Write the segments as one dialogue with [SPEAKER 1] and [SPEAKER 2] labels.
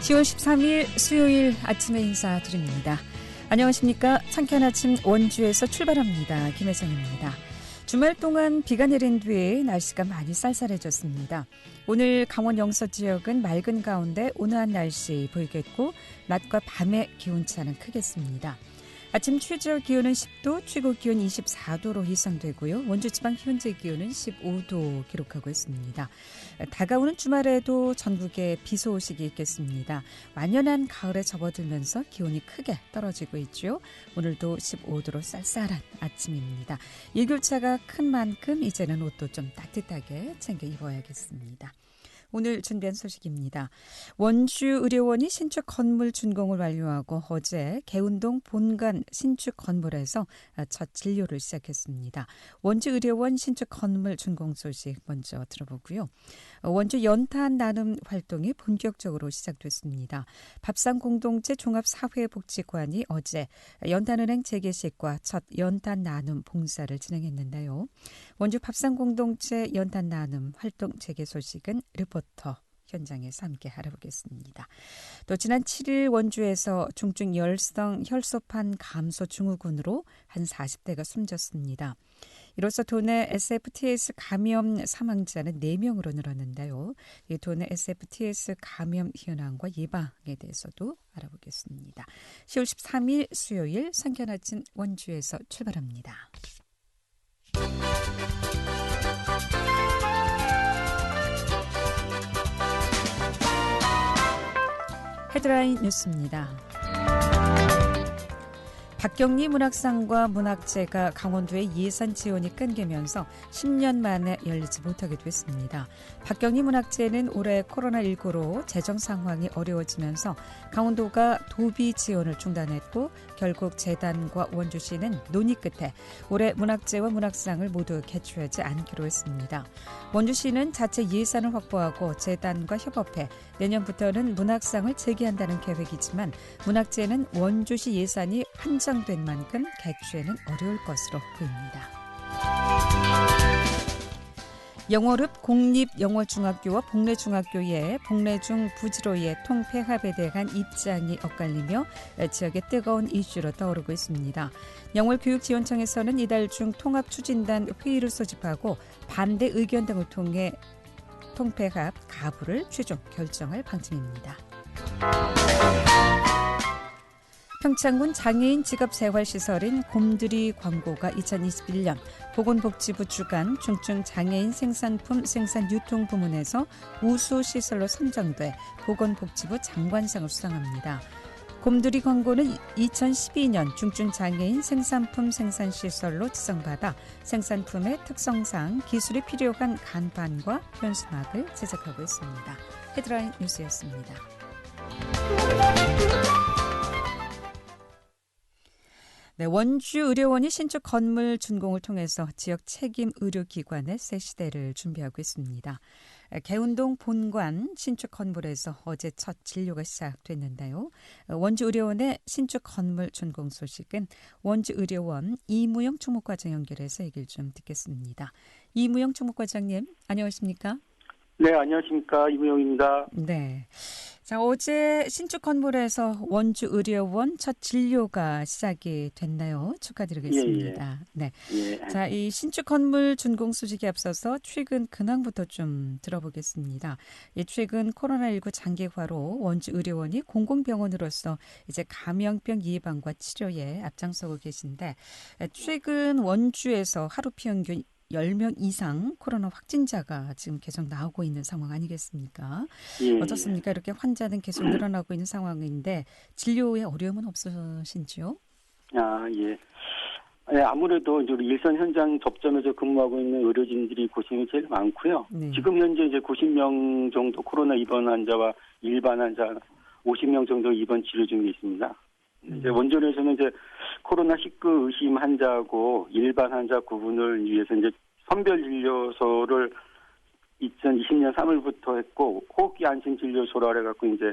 [SPEAKER 1] 10월 13일 수요일 아침에 인사드립니다. 안녕하십니까. 상쾌한 아침 원주에서 출발합니다. 김혜정입니다. 주말 동안 비가 내린 뒤에 날씨가 많이 쌀쌀해졌습니다. 오늘 강원 영서 지역은 맑은 가운데 온화한 날씨 보이겠고 낮과 밤의 기온차는 크겠습니다. 아침 최저 기온은 10도, 최고 기온 24도로 예상되고요. 원주 지방 현재 기온은 15도 기록하고 있습니다. 다가오는 주말에도 전국에 비 소식이 있겠습니다. 완연한 가을에 접어들면서 기온이 크게 떨어지고 있죠. 오늘도 15도로 쌀쌀한 아침입니다. 일교차가 큰 만큼 이제는 옷도 좀 따뜻하게 챙겨 입어야겠습니다. 오늘 준비한 소식입니다. 원주의료원이 신축 건물 준공을 완료하고 어제 개운동 본관 신축 건물에서 첫 진료를 시작했습니다. 원주의료원 신축 건물 준공 소식 먼저 들어보고요. 원주 연탄 나눔 활동이 본격적으로 시작됐습니다. 밥상 공동체 종합사회복지관이 어제 연탄은행 재개식과 첫 연탄 나눔 봉사를 진행했는데요. 원주 밥상 공동체 연탄 나눔 활동 재개 소식은 리포터 현장에서 함께 알아보겠습니다. 또 지난 7일 원주에서 중증 열성 혈소판 감소 증후군으로 한 40대가 숨졌습니다. 이로써 도내 SFTS 감염 사망자는 4명으로 늘었는데요. 이 도내 SFTS 감염 현황과 예방에 대해서도 알아보겠습니다. 10월 13일 수요일 상쾌한 아침 원주에서 출발합니다. 헤드라인 뉴스입니다. 박경리 문학상과 문학제가 강원도의 예산 지원이 끊기면서 10년 만에 열리지 못하게 됐습니다. 박경리 문학제는 올해 코로나19로 재정 상황이 어려워지면서 강원도가 도비 지원을 중단했고 결국 재단과 원주시는 논의 끝에 올해 문학제와 문학상을 모두 개최하지 않기로 했습니다. 원주시는 자체 예산을 확보하고 재단과 협업해 내년부터는 문학상을 재개한다는 계획이지만 문학제는 원주시 예산이 한정된 만큼 개최는 어려울 것으로 보입니다. 영월읍 공립영월중학교와 복례중학교의 복례중 부지로의 통폐합에 대한 입장이 엇갈리며 지역의 뜨거운 이슈로 떠오르고 있습니다. 영월교육지원청에서는 이달 중 통합추진단 회의를 소집하고 반대 의견 등을 통해 통폐합 가부를 최종 결정할 방침입니다. 평창군 장애인 직업재활시설인 곰들이 광고가 2021년 보건복지부 주관 중증 장애인 생산품 생산 유통 부문에서 우수시설로 선정돼 보건복지부 장관상을 수상합니다. 곰들이 광고는 2012년 중증 장애인 생산품 생산시설로 지정받아 생산품의 특성상 기술이 필요한 간판과 현수막을 제작하고 있습니다. 헤드라인 뉴스였습니다. 네, 원주의료원이 신축 건물 준공을 통해서 지역 책임 의료기관의 새 시대를 준비하고 있습니다. 개운동 본관 신축 건물에서 어제 첫 진료가 시작됐는데요. 원주의료원의 신축 건물 준공 소식은 원주의료원 이무영 총무과장 연결해서 얘기를 좀 듣겠습니다. 이무영 총무과장님, 안녕하십니까?
[SPEAKER 2] 네, 안녕하십니까. 이무영입니다.
[SPEAKER 1] 네. 자, 어제 신축 건물에서 원주의료원 첫 진료가 시작이 됐나요? 축하드리겠습니다. 네.
[SPEAKER 2] 예.
[SPEAKER 1] 자, 이 신축 건물 준공 소식에 앞서서 최근 근황부터 좀 들어보겠습니다. 최근 코로나19 장기화로 원주의료원이 공공병원으로서 이제 감염병 예방과 치료에 앞장서고 계신데 최근 원주에서 하루 평균 10명 이상 코로나 확진자가 지금 계속 나오고 있는 상황 아니겠습니까?
[SPEAKER 2] 예.
[SPEAKER 1] 어떻습니까? 이렇게 환자는 계속 늘어나고 있는 상황인데 진료에 어려움은 없으신지요?
[SPEAKER 2] 예. 아무래도 이제 우리 일선 현장 접점에서 근무하고 있는 의료진들이 고생이 제일 많고요.
[SPEAKER 1] 네.
[SPEAKER 2] 지금 현재 이제 90명 정도 코로나 입원 환자와 일반 환자 50명 정도 입원 치료 중에 있습니다. 이제 원주에서는 이제 코로나19 의심 환자하고 일반 환자 구분을 위해서 이제 선별 진료소를 2020년 3월부터 했고 호흡기 안심 진료소라 해갖고 이제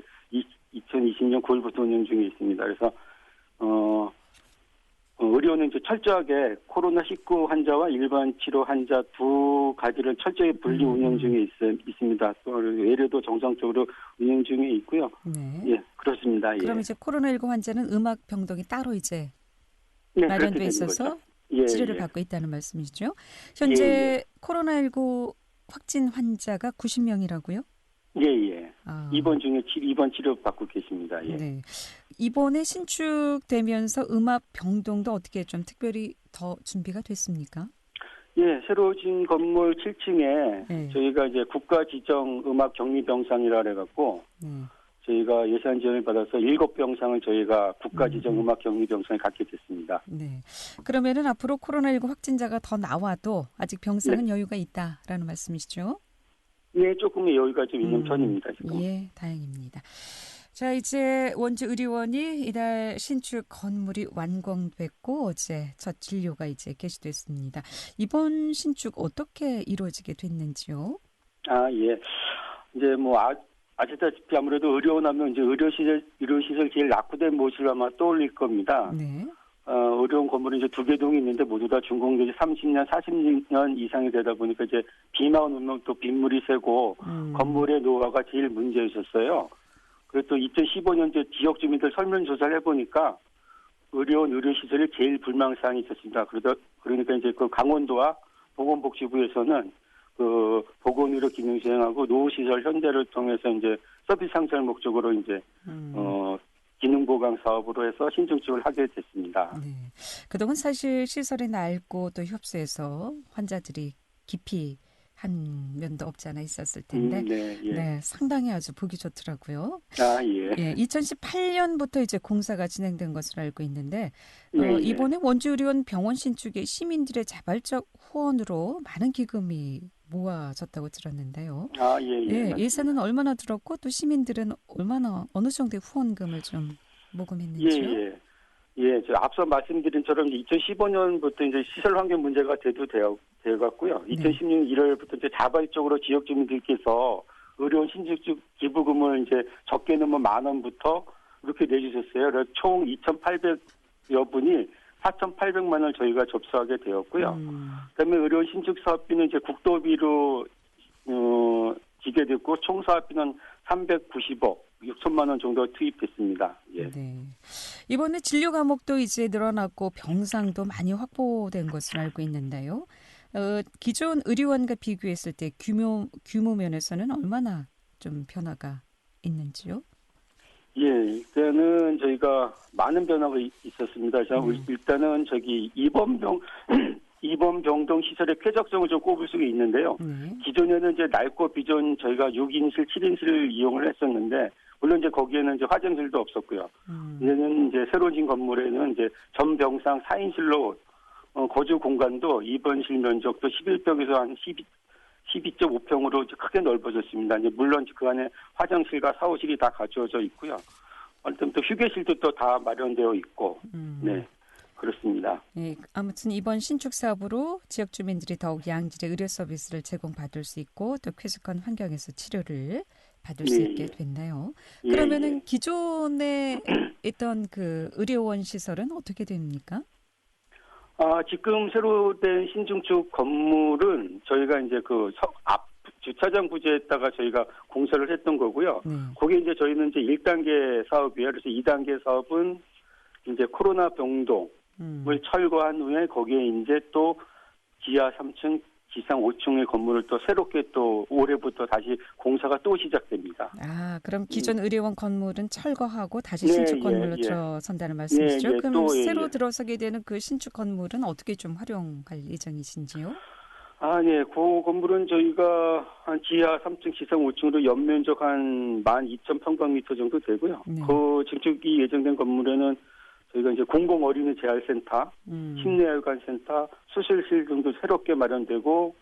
[SPEAKER 2] 2020년 9월부터 운영 중에 있습니다. 그래서 의료는 이제 철저하게 코로나19 환자와 일반 치료 환자 두 가지를 철저히 분리 운영 중에 있습니다. 또 외래도 정상적으로 운영 중에 있고요.
[SPEAKER 1] 네.
[SPEAKER 2] 예, 그렇습니다. 예.
[SPEAKER 1] 그럼 이제 코로나19 환자는 음악 병동이 따로 이제
[SPEAKER 2] 네,
[SPEAKER 1] 마련돼 있어서 치료를 받고 있다는 말씀이시죠? 현재 코로나19 확진 환자가 90명이라고요?
[SPEAKER 2] 예. 입원 중에 입원 치료 받고 계십니다. 예.
[SPEAKER 1] 네. 이번에 신축되면서 음악 병동도 어떻게 좀 특별히 더 준비가 됐습니까?
[SPEAKER 2] 예, 새로 진 건물 7층에 저희가 이제 국가 지정 음악 격리 병상이라 해갖고 저희가 예산 지원을 받아서 7병상을 저희가 국가 지정 음악 격리 병상에 갖게 됐습니다.
[SPEAKER 1] 네. 그러면은 앞으로 코로나19 확진자가 더 나와도 아직 병상은 여유가 있다라는 말씀이시죠?
[SPEAKER 2] 예, 조금의 여유가 좀 있는 편입니다, 지금.
[SPEAKER 1] 예, 다행입니다. 자, 이제 원주 의료원이 이달 신축 건물이 완공됐고 어제 첫 진료가 이제 개시됐습니다. 이번 신축 어떻게 이루어지게 됐는지요?
[SPEAKER 2] 예. 이제 뭐 아시다시피 아무래도 의료원 하면 이제 의료시설 제일 낙후된 모습을 아마 떠올릴 겁니다.
[SPEAKER 1] 네.
[SPEAKER 2] 의료원 건물이 이제 두 개 동이 있는데 모두 다 준공된 지 30년, 40년 이상이 되다 보니까 이제 비만 오면 또 빗물이 새고 건물의 노후화가 제일 문제였었어요. 그리고 또 2015년도에 지역 주민들 설문조사를 해보니까 의료원 의료시설이 제일 불만사항이 있었습니다. 그러니까 이제 그 강원도와 보건복지부에서는 그 보건의료 기능 수행하고 노후시설 현대를 통해서 이제 서비스 상설 목적으로 이제 기능 보강 사업으로 해서 신축을 하게 됐습니다.
[SPEAKER 1] 네. 그동안 사실 시설이 낡고 또 협소해서 환자들이 기피 한 면도 없지 않아 있었을 텐데, 네, 상당히 아주 보기 좋더라고요. 예, 2018년부터 이제 공사가 진행된 것으로 알고 있는데, 이번에 원주의료원 병원 신축에 시민들의 자발적 후원으로 많은 기금이 모아졌다고 들었는데요. 예산은 얼마나 들었고 또 시민들은 어느 정도의 후원금을 좀 모금했는지요?
[SPEAKER 2] 저 앞서 말씀드린처럼 2015년부터 이제 시설 환경 문제가 되어갔고요. 2016년 1월부터 이제 자발적으로 지역 주민들께서 의료원 신축 기부금을 이제 적게는 뭐 10,000원부터 이렇게 내주셨어요. 그래서 총 2,800여 분이 4,800만 원을 저희가 접수하게 되었고요. 그다음에 의료원 신축 사업비는 이제 국도비로 지게됐고 총 사업비는 390억 6천만 원 정도 투입했습니다. 예.
[SPEAKER 1] 네. 이번에 진료 과목도 이제 늘어났고 병상도 많이 확보된 것으로 알고 있는데요. 기존 의료원과 비교했을 때 규모 면에서는 얼마나 좀 변화가 있는지요?
[SPEAKER 2] 예, 일단은 저희가 많은 변화가 있었습니다. 일단은 입원 병동 시설의 쾌적성을 좀 꼽을 수가 있는데요. 기존에는 이제 낡고 비전 저희가 6인실, 7인실을 이용을 했었는데, 물론 이제 거기에는 이제 화장실도 없었고요. 이제는 이제 새로진 건물에는 이제 전 병상 4인실로 거주 공간도 입원실 면적도 11평에서 한 12.5평으로 크게 넓어졌습니다. 이제 물론 그 안에 화장실과 사무실이 다 갖추어져 있고요. 또 휴게실도 또 다 마련되어 있고, 네. 그렇습니다.
[SPEAKER 1] 네, 아무튼 이번 신축 사업으로 지역 주민들이 더욱 양질의 의료 서비스를 제공받을 수 있고 또 쾌적한 환경에서 치료를 받을 수 있게 됐나요? 그러면은 기존에 있던 그 의료원 시설은 어떻게 됩니까?
[SPEAKER 2] 지금 새로 된 신축 건물은 저희가 이제 앞 주차장 부지에다가 저희가 공사를 했던 거고요. 거기에 이제 저희는 이제 1단계 사업이에요. 그래서 2단계 사업은 이제 코로나 병동을 철거한 후에 거기에 이제 또 지하 3층, 지상 5층의 건물을 또 새롭게 또 올해부터 다시 공사가 또 시작됩니다.
[SPEAKER 1] 그럼 기존 의료원 건물은 철거하고 다시 신축 건물로 들어선다는 말씀이시죠? 그럼 새로 들어서게 되는 그 신축 건물은 어떻게 좀 활용할 예정이신지요?
[SPEAKER 2] 그 건물은 저희가 한 지하 3층, 지상 5층으로 연면적 한 12,000평방미터 정도 되고요. 그 증축이 예정된 건물에는 저희가 이제 공공 어린이 재활센터, 심내혈관센터, 수술실 등도 새롭게 마련되고,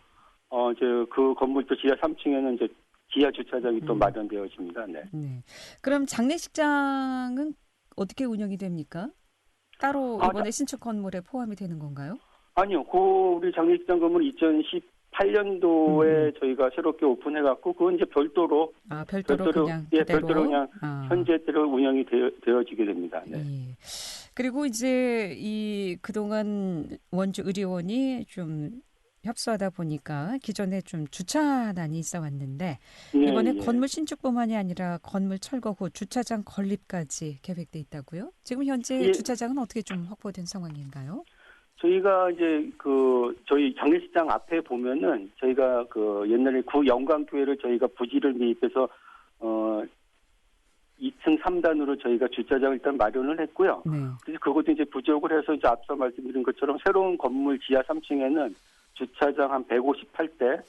[SPEAKER 2] 이제 그 건물 또 지하 3층에는 이제 지하 주차장이 또 마련되어집니다. 네.
[SPEAKER 1] 그럼 장례식장은 어떻게 운영이 됩니까? 따로 이번에 신축 건물에 포함이 되는 건가요?
[SPEAKER 2] 아니요. 우리 장례식장 건물 2018년도에 저희가 새롭게 오픈해갖고, 그건 이제 별도로
[SPEAKER 1] 그냥
[SPEAKER 2] 별도로 그냥 현재대로 운영이 되어지게 됩니다. 네.
[SPEAKER 1] 그리고 이제 이 그동안 원주 의료원이 좀 협소하다 보니까 기존에 좀 주차난이 있어 왔는데 이번에
[SPEAKER 2] 예.
[SPEAKER 1] 건물 신축뿐만이 아니라 건물 철거 후 주차장 건립까지 계획돼 있다고요? 지금 현재
[SPEAKER 2] 예.
[SPEAKER 1] 주차장은 어떻게 좀 확보된 상황인가요?
[SPEAKER 2] 저희가 이제 저희 장례식장 앞에 보면은 저희가 옛날에 구영광교회를 저희가 부지를 미입해서 2층 3단으로 저희가 주차장을 일단 마련을 했고요.
[SPEAKER 1] 네.
[SPEAKER 2] 그래서 그것도 이제 부족을 해서 이제 앞서 말씀드린 것처럼 새로운 건물 지하 3층에는 주차장 한 158대,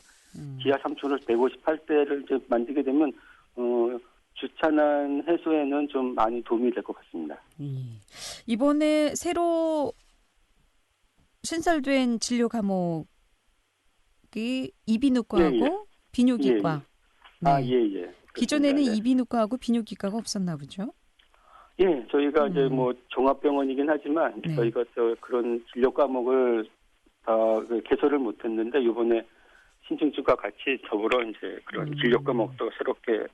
[SPEAKER 2] 지하 3층으로 158대를 이제 만들게 되면 주차난 해소에는 좀 많이 도움이 될 것 같습니다.
[SPEAKER 1] 이번에 새로 신설된 진료 과목이 이비인후과하고 비뇨기과. 네.
[SPEAKER 2] 예.
[SPEAKER 1] 기존에는
[SPEAKER 2] 네.
[SPEAKER 1] 이비인후과하고 비뇨기과가 없었나 보죠?
[SPEAKER 2] 예, 저희가 이제 종합병원이긴 하지만
[SPEAKER 1] 네.
[SPEAKER 2] 저희가 그런 진료 과목을 개설을 못했는데 이번에 신증주과 같이 더불어 이제 그런 진료 과목도 새롭게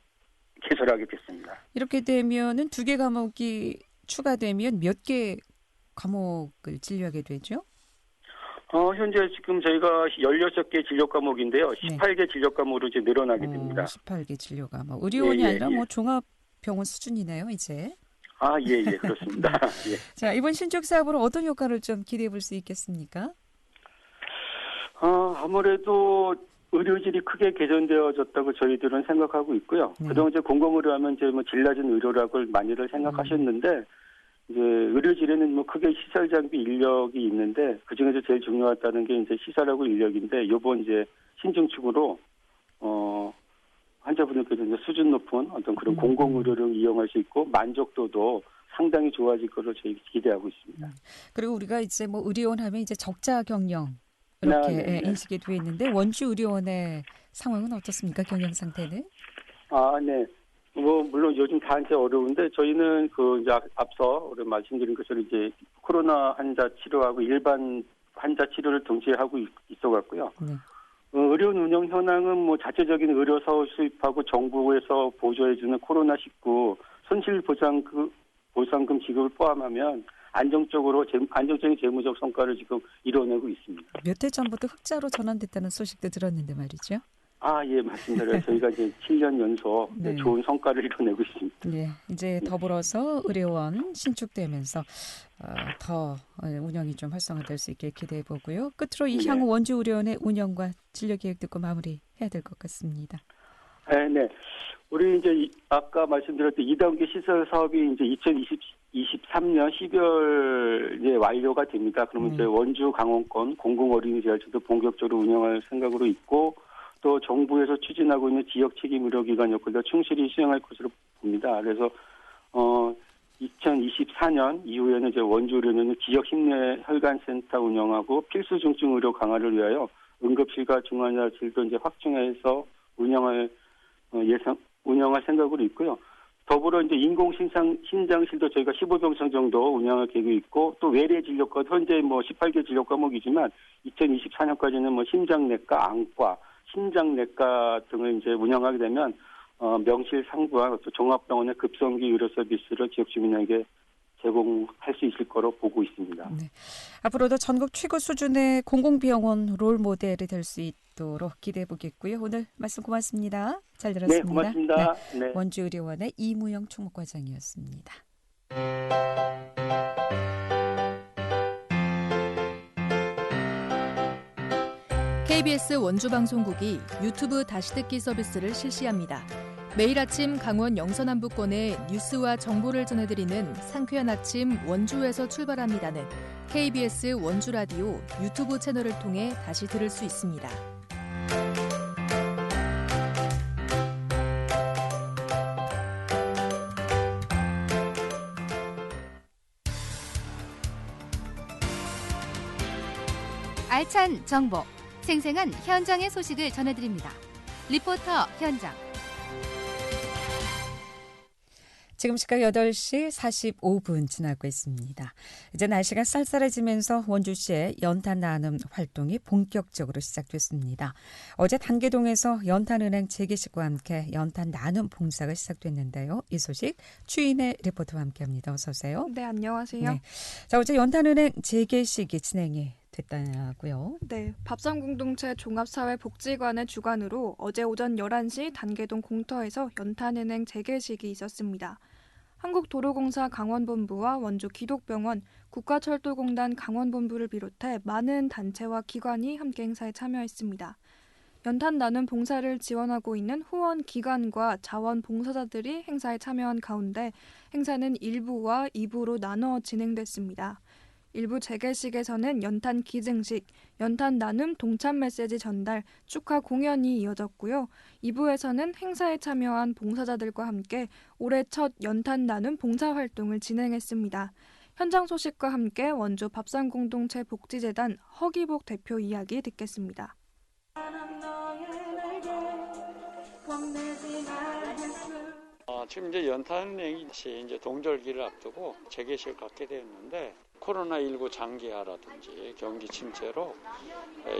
[SPEAKER 2] 개설하게 됐습니다.
[SPEAKER 1] 이렇게 되면은 2개 과목이 추가되면 몇 개 과목을 진료하게 되죠?
[SPEAKER 2] 현재 지금 저희가 16개 진료 과목인데요. 18개 진료 과목으로 이제 늘어나게 됩니다.
[SPEAKER 1] 18개 진료 과목. 의료원이 아니라 뭐 종합병원 수준이네요, 이제.
[SPEAKER 2] 예, 그렇습니다. 예.
[SPEAKER 1] 자, 이번 신축 사업으로 어떤 효과를 좀 기대해 볼 수 있겠습니까?
[SPEAKER 2] 아무래도 의료질이 크게 개선되어졌다고 저희들은 생각하고 있고요. 그동안 이제 공공의료하면 이제 질 낮은 의료라고 많이들 생각하셨는데, 이제 의료질에는 뭐 크게 시설 장비 인력이 있는데 그 중에서 제일 중요하다는 게 이제 시설하고 인력인데 이번 이제 신증축으로 환자분들께서 이제 수준 높은 어떤 그런 공공의료를 이용할 수 있고 만족도도 상당히 좋아질 것으로 저희 기대하고 있습니다.
[SPEAKER 1] 그리고 우리가 이제 뭐 의료원 하면 이제 적자 경영 이렇게 인식이 되어 있는데 원주 의료원의 상황은 어떻습니까? 경영 상태는?
[SPEAKER 2] 네. 물론 요즘 다 이제 어려운데 저희는 이제 앞서 우리 말씀드린 것처럼 이제 코로나 환자 치료하고 일반 환자 치료를 동시에 하고 있어갖고요. 의료원 운영 현황은 뭐 자체적인 의료 사업 수입하고 정부에서 보조해주는 코로나19 손실 보상금 지급을 포함하면 안정적인 재무적 성과를 지금 이뤄내고 있습니다.
[SPEAKER 1] 몇 해 전부터 흑자로 전환됐다는 소식도 들었는데 말이죠.
[SPEAKER 2] 예, 맞습니다. 저희가 이제 7년 연속 좋은 성과를 이뤄내고 있습니다.
[SPEAKER 1] 네, 이제 더불어서 의료원 신축되면서 더 운영이 좀 활성화될 수 있게 기대해 보고요. 끝으로 이 향후 원주 의료원의 운영과 진료 계획 듣고 마무리해야 될 것 같습니다.
[SPEAKER 2] 네. 우리 이제 아까 말씀드렸던 2단계 시설 사업이 이제 2023년 12월에 완료가 됩니다. 그러면 이제 원주 강원권 공공어린이재활처도 본격적으로 운영할 생각으로 있고 또 정부에서 추진하고 있는 지역 책임 의료기관 역할도 충실히 수행할 것으로 봅니다. 그래서 2024년 이후에는 이제 원주 의료원은 지역 심내 혈관센터 운영하고 필수 중증 의료 강화를 위하여 응급실과 중환자실도 이제 확충해서 운영할 생각으로 있고요. 더불어 이제 인공 신장실도 저희가 15병상 정도 운영할 계획이 있고 또 외래 진료과 현재 뭐 18개 진료 과목이지만 2024년까지는 뭐 심장내과, 안과, 신장내과 등을 이제 운영하게 되면 명실 상부한 또 종합병원의 급성기 의료 서비스를 지역 주민에게 제공할 수 있을 거로 보고 있습니다.
[SPEAKER 1] 네. 앞으로도 전국 최고 수준의 공공병원 롤 모델이 될 수 있도록 기대해 보겠고요. 오늘 말씀 고맙습니다. 잘 들었습니다.
[SPEAKER 2] 네, 고맙습니다. 네.
[SPEAKER 1] 원주의료원의 이무영 총무과장이었습니다.
[SPEAKER 3] KBS 원주방송국이 유튜브 다시 듣기 서비스를 실시합니다. 매일 아침 강원 영서남부권의 뉴스와 정보를 전해드리는 상쾌한 아침 원주에서 출발합니다는 KBS 원주라디오 유튜브 채널을 통해 다시 들을 수 있습니다.
[SPEAKER 4] 알찬 정보, 생생한 현장의 소식을 전해드립니다. 리포터 현장.
[SPEAKER 1] 지금 시각 8시 45분 지나고 있습니다. 이제 날씨가 쌀쌀해지면서 원주시의 연탄 나눔 활동이 본격적으로 시작됐습니다. 어제 단계동에서 연탄은행 재개식과 함께 연탄 나눔 봉사가 시작됐는데요. 이 소식 추인의 리포터와 함께합니다. 어서 오세요.
[SPEAKER 5] 네, 안녕하세요.
[SPEAKER 1] 네. 자, 어제 연탄은행 재개식이 진행이 됐다고요?
[SPEAKER 5] 네, 밥상공동체 종합사회복지관의 주관으로 어제 오전 11시 단계동 공터에서 연탄은행 재개식이 있었습니다. 한국도로공사 강원본부와 원주기독병원, 국가철도공단 강원본부를 비롯해 많은 단체와 기관이 함께 행사에 참여했습니다. 연탄 나눔 봉사를 지원하고 있는 후원 기관과 자원봉사자들이 행사에 참여한 가운데 행사는 1부와 2부로 나눠 진행됐습니다. 1부 재개식에서는 연탄 기증식, 연탄 나눔 동참 메시지 전달, 축하 공연이 이어졌고요. 2부에서는 행사에 참여한 봉사자들과 함께 올해 첫 연탄 나눔 봉사활동을 진행했습니다. 현장 소식과 함께 원주 밥상공동체 복지재단 허기복 대표 이야기 듣겠습니다.
[SPEAKER 6] 지금 이제 연탄은행이 이제 동절기를 앞두고 재개식을 갖게 되었는데 코로나19 장기화라든지 경기 침체로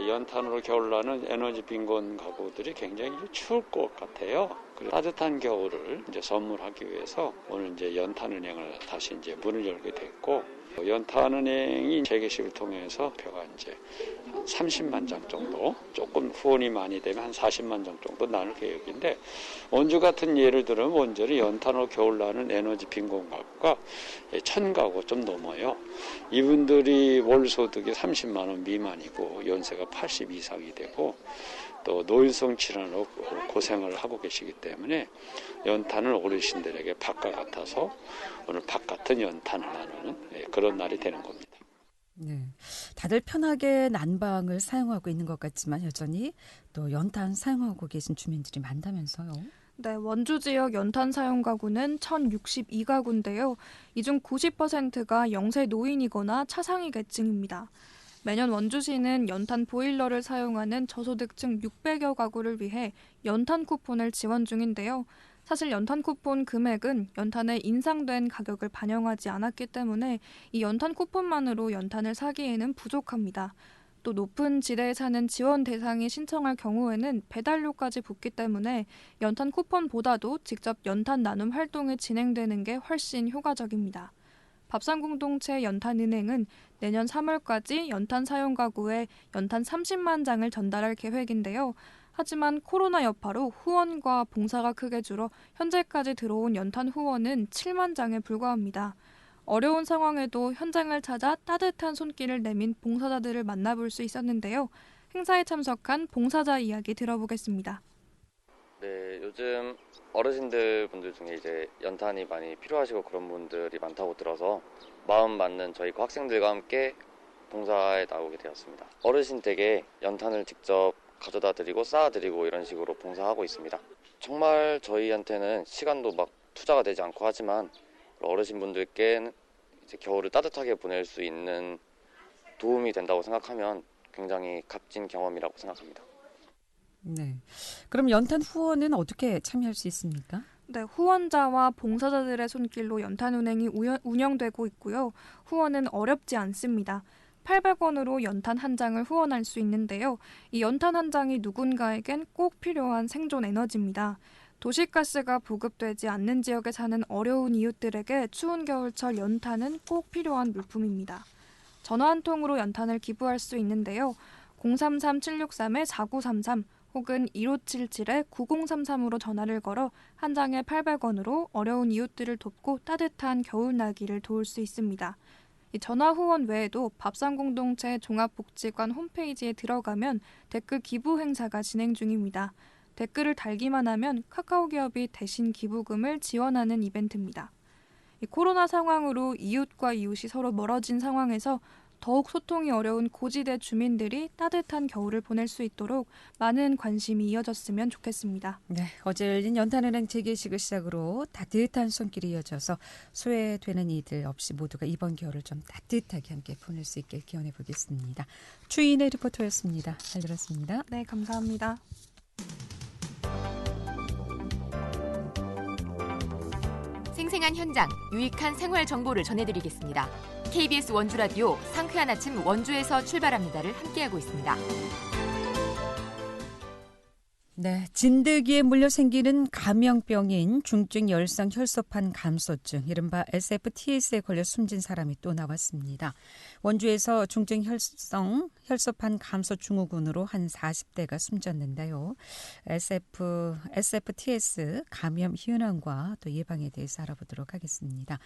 [SPEAKER 6] 연탄으로 겨울나는 에너지 빈곤 가구들이 굉장히 추울 것 같아요. 그래서 따뜻한 겨울을 이제 선물하기 위해서 오늘 이제 연탄은행을 다시 이제 문을 열게 됐고, 연탄은행이 재개식을 통해서 표가 이제 한 30만 장 정도, 조금 후원이 많이 되면 한 40만 장 정도 나눌 계획인데, 원주 같은 예를 들면 원주는 연탄으로 겨울나는 에너지 빈곤 가구가 1000가구 좀 넘어요. 이분들이 월 소득이 30만 원 미만이고 연세가 80 이상이 되고 또 노인성 질환으로 고생을 하고 계시기 때문에 연탄은 어르신들에게 밥과 같아서 오늘 밥 같은 연탄을 나누는 그런 날이 되는 겁니다.
[SPEAKER 1] 네, 다들 편하게 난방을 사용하고 있는 것 같지만 여전히 또 연탄 사용하고 계신 주민들이 많다면서요.
[SPEAKER 5] 네, 원주 지역 연탄 사용 가구는 1062가구인데요. 이 중 90%가 영세 노인이거나 차상위 계층입니다. 매년 원주시는 연탄 보일러를 사용하는 저소득층 600여 가구를 위해 연탄 쿠폰을 지원 중인데요. 사실 연탄 쿠폰 금액은 연탄의 인상된 가격을 반영하지 않았기 때문에 이 연탄 쿠폰만으로 연탄을 사기에는 부족합니다. 또 높은 지대에 사는 지원 대상이 신청할 경우에는 배달료까지 붙기 때문에 연탄 쿠폰보다도 직접 연탄 나눔 활동이 진행되는 게 훨씬 효과적입니다. 밥상공동체 연탄은행은 내년 3월까지 연탄 사용 가구에 연탄 30만 장을 전달할 계획인데요. 하지만 코로나 여파로 후원과 봉사가 크게 줄어 현재까지 들어온 연탄 후원은 7만 장에 불과합니다. 어려운 상황에도 현장을 찾아 따뜻한 손길을 내민 봉사자들을 만나볼 수 있었는데요. 행사에 참석한 봉사자 이야기 들어보겠습니다.
[SPEAKER 7] 네, 요즘 어르신들 분들 중에 이제 연탄이 많이 필요하시고 그런 분들이 많다고 들어서 마음 맞는 저희 학생들과 함께 봉사에 나오게 되었습니다. 어르신 댁에 연탄을 직접 가져다 드리고 쌓아 드리고 이런 식으로 봉사하고 있습니다. 정말 저희한테는 시간도 막 투자가 되지 않고 하지만 어르신분들께 이제 겨울을 따뜻하게 보낼 수 있는 도움이 된다고 생각하면 굉장히 값진 경험이라고 생각합니다.
[SPEAKER 1] 네. 그럼 연탄 후원은 어떻게 참여할 수 있습니까?
[SPEAKER 5] 네, 후원자와 봉사자들의 손길로 연탄은행이 운영되고 있고요. 후원은 어렵지 않습니다. 800원으로 연탄 한 장을 후원할 수 있는데요. 이 연탄 한 장이 누군가에겐 꼭 필요한 생존 에너지입니다. 도시가스가 보급되지 않는 지역에 사는 어려운 이웃들에게 추운 겨울철 연탄은 꼭 필요한 물품입니다. 전화 한 통으로 연탄을 기부할 수 있는데요. 033-763-4933 혹은 1577-9033으로 전화를 걸어 한 장에 800원으로 어려운 이웃들을 돕고 따뜻한 겨울나기를 도울 수 있습니다. 이 전화 후원 외에도 밥상공동체 종합복지관 홈페이지에 들어가면 댓글 기부 행사가 진행 중입니다. 댓글을 달기만 하면 카카오 기업이 대신 기부금을 지원하는 이벤트입니다. 이 코로나 상황으로 이웃과 이웃이 서로 멀어진 상황에서 더욱 소통이 어려운 고지대 주민들이 따뜻한 겨울을 보낼 수 있도록 많은 관심이 이어졌으면 좋겠습니다.
[SPEAKER 1] 네, 어제 열린 연탄은행 재개식을 시작으로 따뜻한 손길이 이어져서 소외되는 이들 없이 모두가 이번 겨울을 좀 따뜻하게 함께 보낼 수 있길 기원해 보겠습니다. 추인의 리포터였습니다. 잘 들었습니다.
[SPEAKER 5] 네, 감사합니다.
[SPEAKER 4] 생생
[SPEAKER 8] 생생한 현장, 유익한 생활 정보를 전해드리겠습니다. KBS 원주 라디오 상쾌한 아침 원주에서 출발합니다를 함께하고 있습니다.
[SPEAKER 1] 네, 진드기에 물려 생기는 감염병인 중증 열성 혈소판 감소증, 이른바 SFTS에 걸려 숨진 사람이 또 나왔습니다. 원주에서 중증 열성 혈소판 감소 증후군으로 한 40대가 숨졌는데요. SFTS 감염 현황과 또 예방에 대해서 알아보도록 하겠습니다.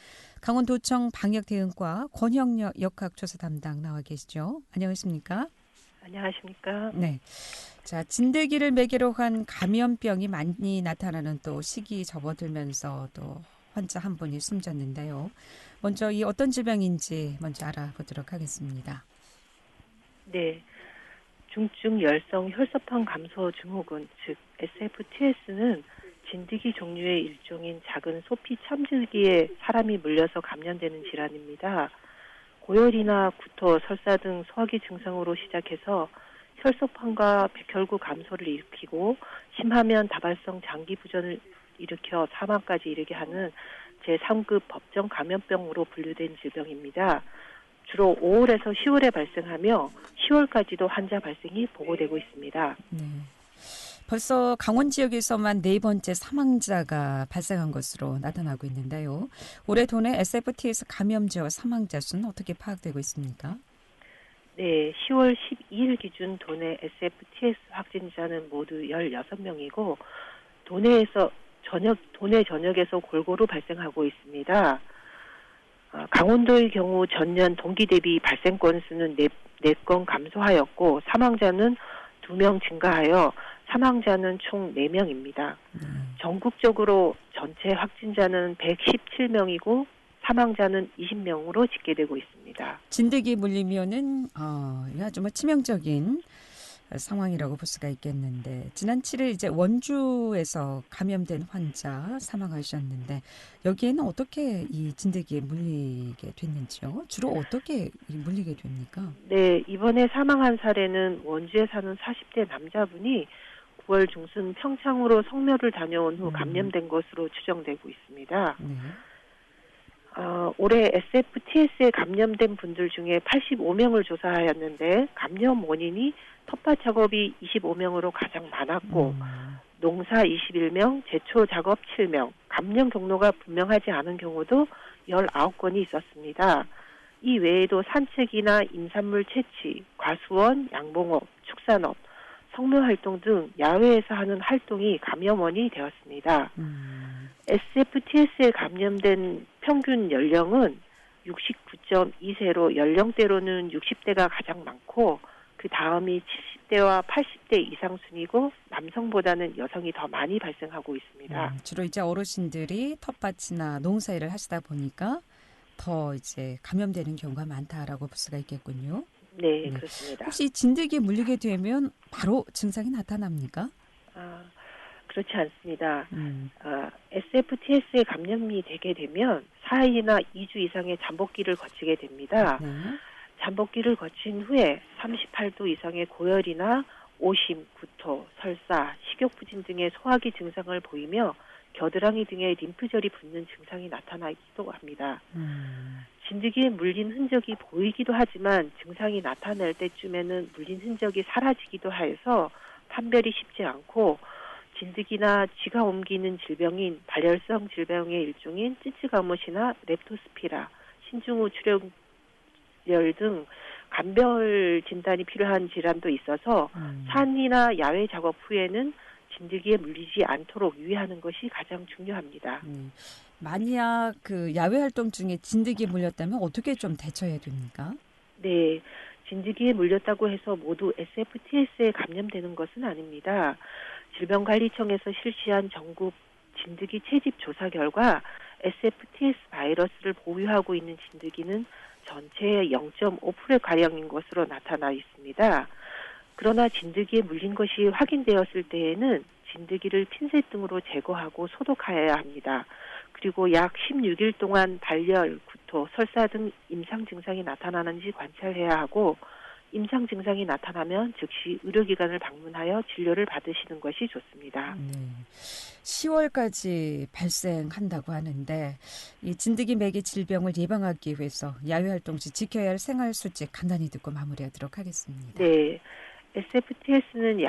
[SPEAKER 1] 강원도청 방역대응과 권형력 역학조사 담당 나와 계시죠? 안녕하십니까?
[SPEAKER 9] 안녕하십니까?
[SPEAKER 1] 네. 자, 진드기를 매개로 한 감염병이 많이 나타나는 또 시기 접어들면서 또 환자 한 분이 숨졌는데요. 먼저 이 어떤 질병인지 먼저 알아보도록 하겠습니다.
[SPEAKER 9] 네. 중증 열성 혈소판 감소 증후군, 즉 SFTS는 진드기 종류의 일종인 작은 소피 참진드기에 사람이 물려서 감염되는 질환입니다. 고열이나 구토, 설사 등 소화기 증상으로 시작해서 혈소판과 백혈구 감소를 일으키고 심하면 다발성 장기 부전을 일으켜 사망까지 이르게 하는 제3급 법정 감염병으로 분류된 질병입니다. 주로 5월에서 10월에 발생하며 10월까지도 환자 발생이 보고되고 있습니다.
[SPEAKER 1] 네. 벌써 강원 지역에서만 4번째 사망자가 발생한 것으로 나타나고 있는데요. 올해 도내 SFTS 감염자와 사망자 수는 어떻게 파악되고 있습니까?
[SPEAKER 9] 네, 10월 12일 기준 도내 SFTS 확진자는 모두 16명이고 도내 전역에서 골고루 발생하고 있습니다. 강원도의 경우 전년 동기 대비 발생 건수는 4건 감소하였고 사망자는 2명 증가하여 사망자는 총 4명입니다. 전국적으로 전체 확진자는 117명이고 사망자는 20명으로 집계되고 있습니다.
[SPEAKER 1] 진드기 물리면은 아주 치명적인 상황이라고 볼 수가 있겠는데 지난 7일 이제 원주에서 감염된 환자 사망하셨는데 여기에는 어떻게 이 진드기에 물리게 됐는지요? 주로 어떻게 물리게 됩니까?
[SPEAKER 9] 네, 이번에 사망한 사례는 원주에 사는 40대 남자분이 9월 중순 평창으로 성묘를 다녀온 후 감염된 것으로 추정되고 있습니다.
[SPEAKER 1] 네.
[SPEAKER 9] 올해 SFTS에 감염된 분들 중에 85명을 조사하였는데 감염 원인이 텃밭 작업이 25명으로 가장 많았고 농사 21명, 제초 작업 7명, 감염 경로가 분명하지 않은 경우도 19건이 있었습니다. 이 외에도 산책이나 임산물 채취, 과수원, 양봉업, 축산업, 성묘활동 등 야외에서 하는 활동이 감염원이 되었습니다. SFTS에 감염된 평균 연령은 69.2세로 연령대로는 60대가 가장 많고 그 다음이 70대와 80대 이상 순이고 남성보다는 여성이 더 많이 발생하고 있습니다.
[SPEAKER 1] 주로 이제 어르신들이 텃밭이나 농사일을 하시다 보니까 더 이제 감염되는 경우가 많다라고 볼 수가 있겠군요.
[SPEAKER 9] 네, 그렇습니다.
[SPEAKER 1] 혹시 진드기에 물리게 되면 바로 증상이 나타납니까?
[SPEAKER 9] 그렇지 않습니다. SFTS에 감염이 되게 되면 4일이나 2주 이상의 잠복기를 거치게 됩니다.
[SPEAKER 1] 네.
[SPEAKER 9] 잠복기를 거친 후에 38도 이상의 고열이나 오심, 구토, 설사, 식욕부진 등의 소화기 증상을 보이며 겨드랑이 등에 림프절이 붓는 증상이 나타나기도 합니다. 진드기에 물린 흔적이 보이기도 하지만 증상이 나타날 때쯤에는 물린 흔적이 사라지기도 해서 판별이 쉽지 않고 진드기나 쥐가 옮기는 질병인 발열성 질병의 일종인 찌찌가못이나 렙토스피라, 신중후 출혈 등 감별 진단이 필요한 질환도 있어서 산이나 야외 작업 후에는 진드기에 물리지 않도록 유의하는 것이 가장 중요합니다.
[SPEAKER 1] 만약 그 야외 활동 중에 진드기에 물렸다면 어떻게 좀 대처해야 됩니까?
[SPEAKER 9] 네, 진드기에 물렸다고 해서 모두 SFTS에 감염되는 것은 아닙니다. 질병관리청에서 실시한 전국 진드기 채집 조사 결과 SFTS 바이러스를 보유하고 있는 진드기는 전체의 0.5%의 가량인 것으로 나타나 있습니다. 그러나 진드기에 물린 것이 확인되었을 때에는 진드기를 핀셋 등으로 제거하고 소독하여야 합니다. 그리고 약 16일 동안 발열, 구토, 설사 등 임상 증상이 나타나는지 관찰해야 하고 임상 증상이 나타나면 즉시 의료기관을 방문하여 진료를 받으시는 것이 좋습니다.
[SPEAKER 1] 네. 10월까지 발생한다고 하는데 이 진드기 매개 질병을 예방하기 위해서 야외활동 시 지켜야 할 생활수칙 간단히 듣고 마무리하도록 하겠습니다.
[SPEAKER 9] 네. SFTS는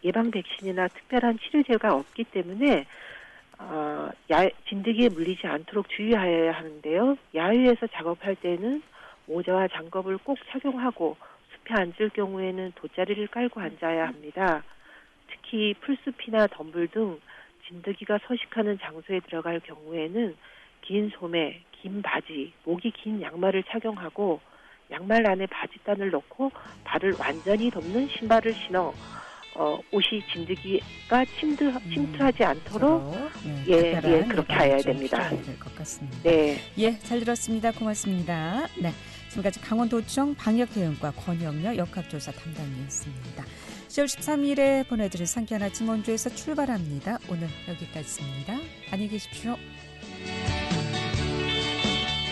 [SPEAKER 9] 예방 백신이나 특별한 치료제가 없기 때문에 진드기에 물리지 않도록 주의하여야 하는데요. 야외에서 작업할 때는 모자와 장갑을 꼭 착용하고 숲에 앉을 경우에는 돗자리를 깔고 앉아야 합니다. 특히 풀숲이나 덤불 등 진드기가 서식하는 장소에 들어갈 경우에는 긴 소매, 긴 바지, 목이 긴 양말을 착용하고 양말 안에 바지단을 넣고 발을 완전히 덮는 신발을 신어 옷이 진드기가 침투하지 않도록 그렇게 해야 됩니다.
[SPEAKER 1] 될 것 같습니다.
[SPEAKER 9] 네,
[SPEAKER 1] 잘 들었습니다. 고맙습니다. 네, 지금까지 강원도청 방역대응과 권영려 역학조사 담당이었습니다. 10월 13일에 보내드릴 상쾌한 아침 원주에서 출발합니다. 오늘 여기까지입니다. 안녕히 계십시오.